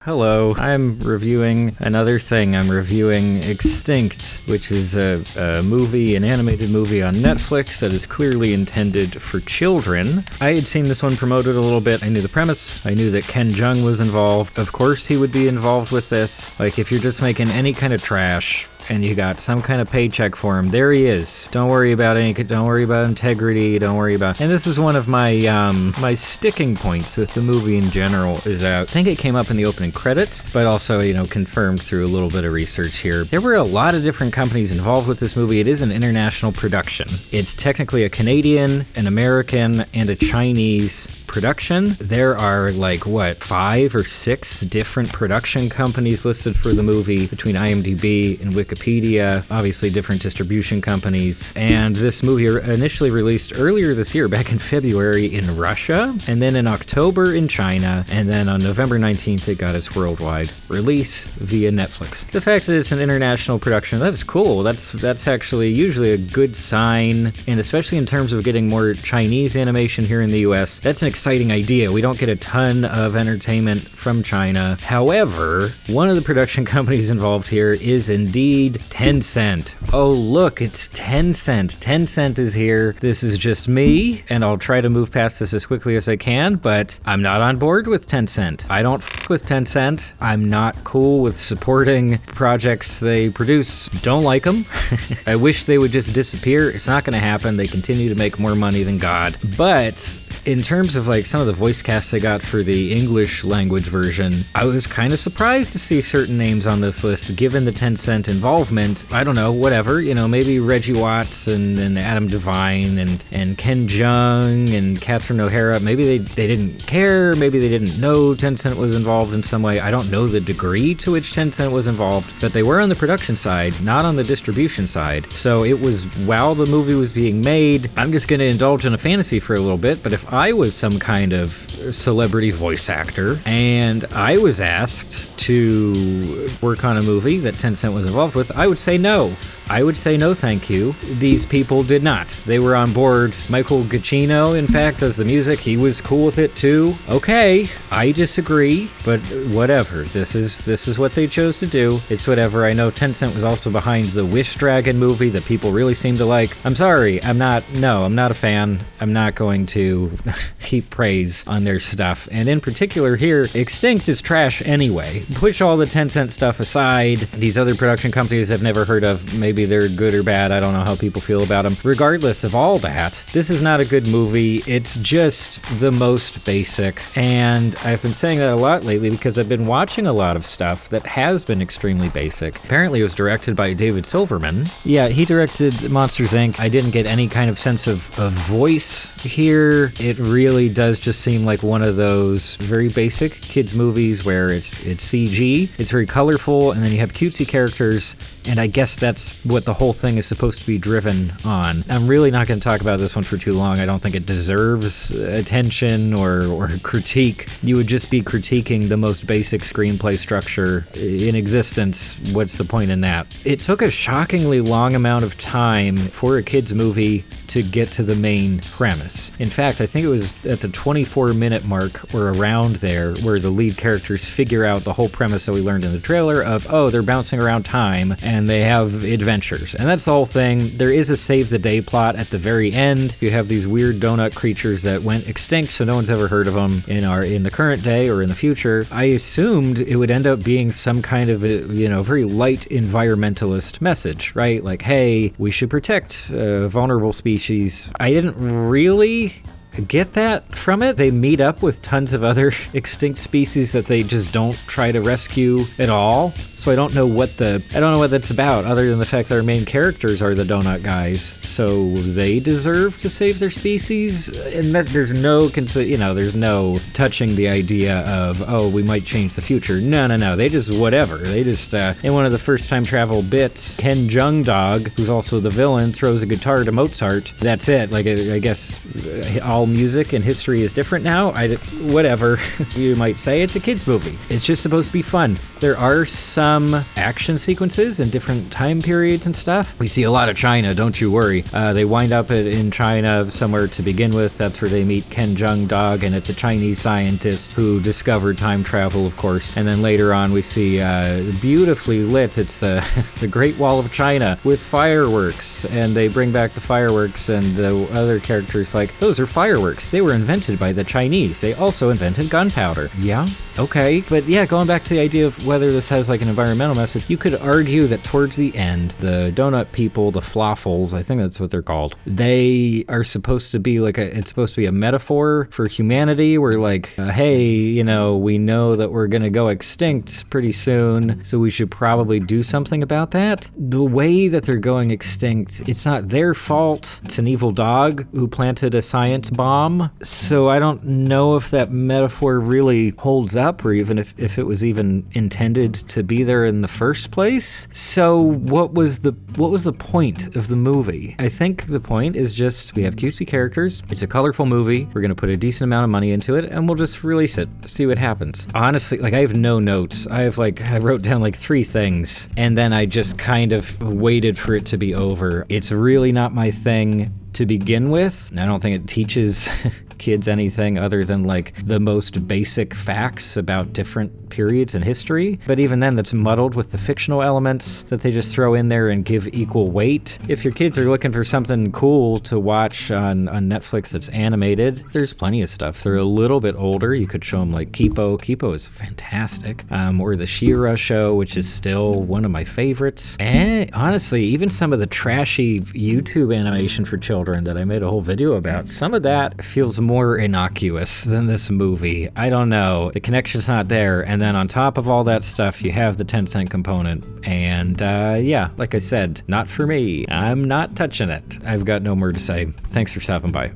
Hello, I'm reviewing another thing. I'm reviewing Extinct, which is an animated movie on Netflix that is clearly intended for children. I had seen this one promoted a little bit. I knew the premise. I knew that Ken Jeong was involved. Of course he would be involved with this. Like, if you're just making any kind of trash and you got some kind of paycheck for him, there he is. Don't worry about integrity, don't worry about... And this is one of my my sticking points with the movie in general, is that I think it came up in the opening credits, but also, confirmed through a little bit of research here. There were a lot of different companies involved with this movie. It is an international production. It's technically a Canadian, an American, and a Chinese production. There are 5 or 6 different production companies listed for the movie between IMDb and Wikipedia, obviously different distribution companies. And this movie initially released earlier this year, back in February in Russia, and then in October in China, and then on November 19th it got its worldwide release via Netflix. The fact that it's an international production, that's cool. That's actually usually a good sign, and especially in terms of getting more Chinese animation here in the US, that's an exciting idea. We don't get a ton of entertainment from China. However, one of the production companies involved here is indeed Tencent. Oh look, it's Tencent. Tencent is here. This is just me, and I'll try to move past this as quickly as I can, but I'm not on board with Tencent. I don't with Tencent. I'm not cool with supporting projects they produce. Don't like them. I wish they would just disappear. It's not going to happen. They continue to make more money than God. But in terms of some of the voice casts they got for the English language version, I was kind of surprised to see certain names on this list given the Tencent involvement. I don't know, whatever, maybe Reggie Watts and Adam Devine and Ken Jeong and Catherine O'Hara. Maybe they didn't care, maybe they didn't know Tencent was involved in some way. I don't know the degree to which Tencent was involved, but they were on the production side, not on the distribution side. So it was, while the movie was being made, I'm just going to indulge in a fantasy for a little bit, but if I was some kind of celebrity voice actor and I was asked to work on a movie that Tencent was involved with, I would say no. I would say no, thank you. These people did not. They were on board. Michael Giacchino, in fact, does the music. He was cool with it too. Okay, I disagree, but whatever. This is what they chose to do. It's whatever. I know Tencent was also behind the Wish Dragon movie that people really seem to like. I'm sorry, I'm not a fan. I'm not going to heap praise on their stuff. And in particular here, Extinct is trash anyway. Push all the Tencent stuff aside. These other production companies I've never heard of, maybe they're good or bad. I don't know how people feel about them. Regardless of all that, this is not a good movie. It's just the most basic. And I've been saying that a lot lately because I've been watching a lot of stuff that has been extremely basic. Apparently it was directed by David Silverman. Yeah, he directed Monsters, Inc. I didn't get any kind of sense of voice here. It really does just seem like one of those very basic kids movies where it's CG, it's very colorful, and then you have cutesy characters, and I guess that's what the whole thing is supposed to be driven on. I'm really not going to talk about this one for too long. I don't think it deserves attention or critique. You would just be critiquing the most basic screenplay structure in existence. What's the point in that? It took a shockingly long amount of time for a kids movie to get to the main premise. In fact, I think it was at the 24-minute mark or around there where the lead characters figure out the whole premise that we learned in the trailer of, they're bouncing around time and they have adventures. And that's the whole thing. There is a save the day plot at the very end. You have these weird donut creatures that went extinct, so no one's ever heard of them in the current day or in the future. I assumed it would end up being some kind of very light environmentalist message, right? Like, hey, we should protect vulnerable species. I didn't really get that from it. They meet up with tons of other extinct species that they just don't try to rescue at all. So I don't know what that's about, other than the fact that our main characters are the donut guys. So they deserve to save their species, and there's no there's no touching the idea of, we might change the future. No. They just whatever. They just in one of the first time travel bits, Ken Jeong, who's also the villain, throws a guitar to Mozart. That's it. I guess all all music and history is different now. Whatever. You might say it's a kid's movie. It's just supposed to be fun. There are some action sequences in different time periods and stuff. We see a lot of China, don't you worry. They wind up in China somewhere to begin with. That's where they meet Ken Jeong Dog, and it's a Chinese scientist who discovered time travel, of course. And then later on we see beautifully lit, it's the the Great Wall of China with fireworks, and they bring back the fireworks, and the other characters like, those are fireworks. They were invented by the Chinese. They also invented gunpowder. Yeah, okay. But yeah, going back to the idea of whether this has like an environmental message, you could argue that towards the end, the donut people, the Floffles, I think that's what they're called, they are supposed to be it's supposed to be a metaphor for humanity, where like, hey, you know, we know that we're gonna go extinct pretty soon, so we should probably do something about that. The way that they're going extinct, it's not their fault. It's an evil dog who planted a science bomb. So I don't know if that metaphor really holds up, or even if it was even intended to be there in the first place. So what was the point of the movie? I think the point is just, we have cutesy characters, it's a colorful movie, we're gonna put a decent amount of money into it, and we'll just release it, see what happens. Honestly, like, I have no notes. I wrote down like 3 things, and then I just kind of waited for it to be over. It's really not my thing to begin with. I don't think it teaches kids anything other than like the most basic facts about different periods in history. But even then, that's muddled with the fictional elements that they just throw in there and give equal weight. If your kids are looking for something cool to watch on Netflix that's animated, there's plenty of stuff. They're a little bit older. You could show them like Kipo. Kipo is fantastic. Or the She-Ra show, which is still one of my favorites. And honestly, even some of the trashy YouTube animation for children that I made a whole video about, some of that feels more innocuous than this movie. I don't know. The connection's not there. And then on top of all that stuff, you have the Tencent component. And yeah, like I said, not for me. I'm not touching it. I've got no more to say. Thanks for stopping by.